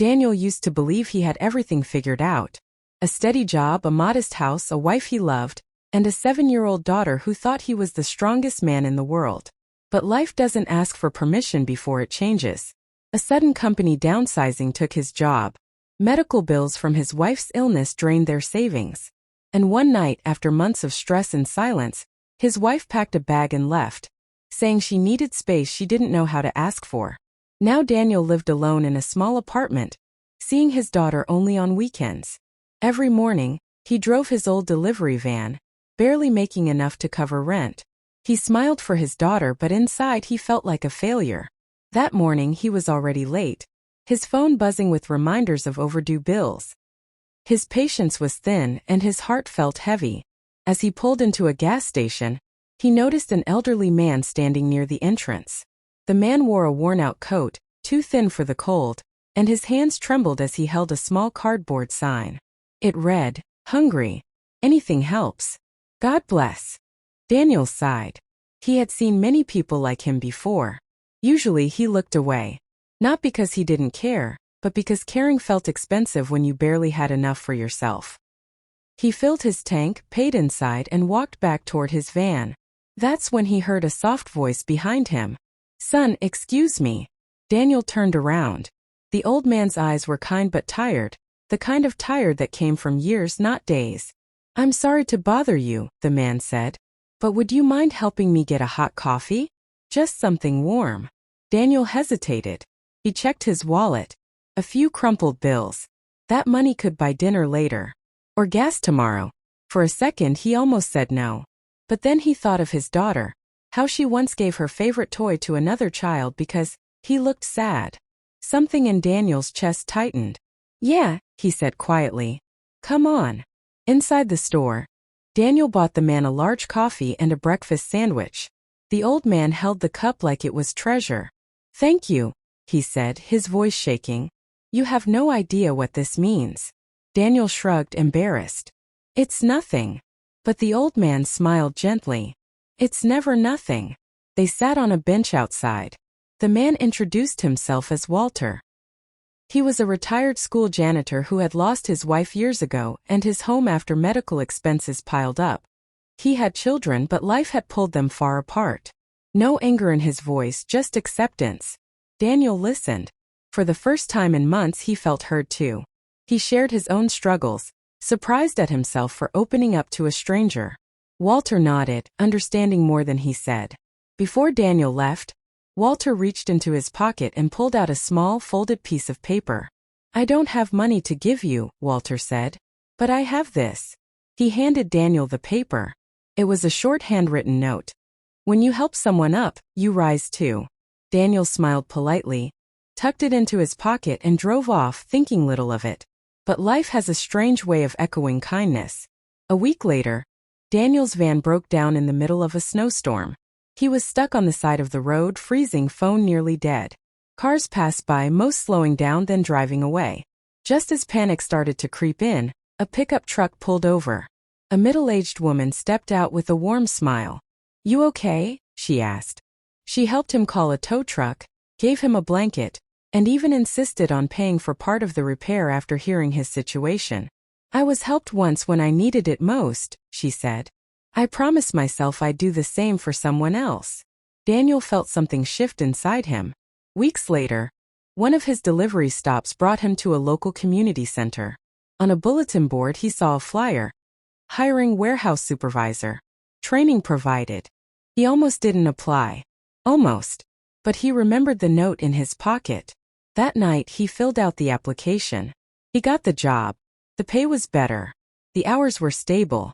Daniel used to believe he had everything figured out. A steady job, a modest house, a wife he loved, and a 7-year-old daughter who thought he was the strongest man in the world. But life doesn't ask for permission before it changes. A sudden company downsizing took his job. Medical bills from his wife's illness drained their savings. And one night, after months of stress and silence, his wife packed a bag and left, saying she needed space she didn't know how to ask for. Now Daniel lived alone in a small apartment, seeing his daughter only on weekends. Every morning, he drove his old delivery van, barely making enough to cover rent. He smiled for his daughter, but inside he felt like a failure. That morning he was already late, his phone buzzing with reminders of overdue bills. His patience was thin and his heart felt heavy. As he pulled into a gas station, he noticed an elderly man standing near the entrance. The man wore a worn-out coat, too thin for the cold, and his hands trembled as he held a small cardboard sign. It read, "Hungry. Anything helps. God bless." Daniel sighed. He had seen many people like him before. Usually he looked away. Not because he didn't care, but because caring felt expensive when you barely had enough for yourself. He filled his tank, paid inside, and walked back toward his van. That's when he heard a soft voice behind him. "Son, excuse me." Daniel turned around. The old man's eyes were kind but tired, the kind of tired that came from years, not days. "I'm sorry to bother you," the man said. "But would you mind helping me get a hot coffee? Just something warm." Daniel hesitated. He checked his wallet. A few crumpled bills. That money could buy dinner later. Or gas tomorrow. For a second he almost said no. But then he thought of his daughter. How she once gave her favorite toy to another child because he looked sad. Something in Daniel's chest tightened. "Yeah," he said quietly. "Come on." Inside the store, Daniel bought the man a large coffee and a breakfast sandwich. The old man held the cup like it was treasure. "Thank you," he said, his voice shaking. "You have no idea what this means." Daniel shrugged, embarrassed. "It's nothing." But the old man smiled gently. "It's never nothing." They sat on a bench outside. The man introduced himself as Walter. He was a retired school janitor who had lost his wife years ago and his home after medical expenses piled up. He had children, but life had pulled them far apart. No anger in his voice, just acceptance. Daniel listened. For the first time in months he felt heard too. He shared his own struggles, surprised at himself for opening up to a stranger. Walter nodded, understanding more than he said. Before Daniel left, Walter reached into his pocket and pulled out a small, folded piece of paper. "I don't have money to give you," Walter said. "But I have this." He handed Daniel the paper. It was a short handwritten note. "When you help someone up, you rise too." Daniel smiled politely, tucked it into his pocket and drove off, thinking little of it. But life has a strange way of echoing kindness. A week later, Daniel's van broke down in the middle of a snowstorm. He was stuck on the side of the road, freezing, phone nearly dead. Cars passed by, most slowing down then driving away. Just as panic started to creep in, a pickup truck pulled over. A middle-aged woman stepped out with a warm smile. "You okay?" she asked. She helped him call a tow truck, gave him a blanket, and even insisted on paying for part of the repair after hearing his situation. "I was helped once when I needed it most," she said. "I promised myself I'd do the same for someone else." Daniel felt something shift inside him. Weeks later, one of his delivery stops brought him to a local community center. On a bulletin board he saw a flyer. "Hiring warehouse supervisor. Training provided." He almost didn't apply. Almost. But he remembered the note in his pocket. That night he filled out the application. He got the job. The pay was better. The hours were stable.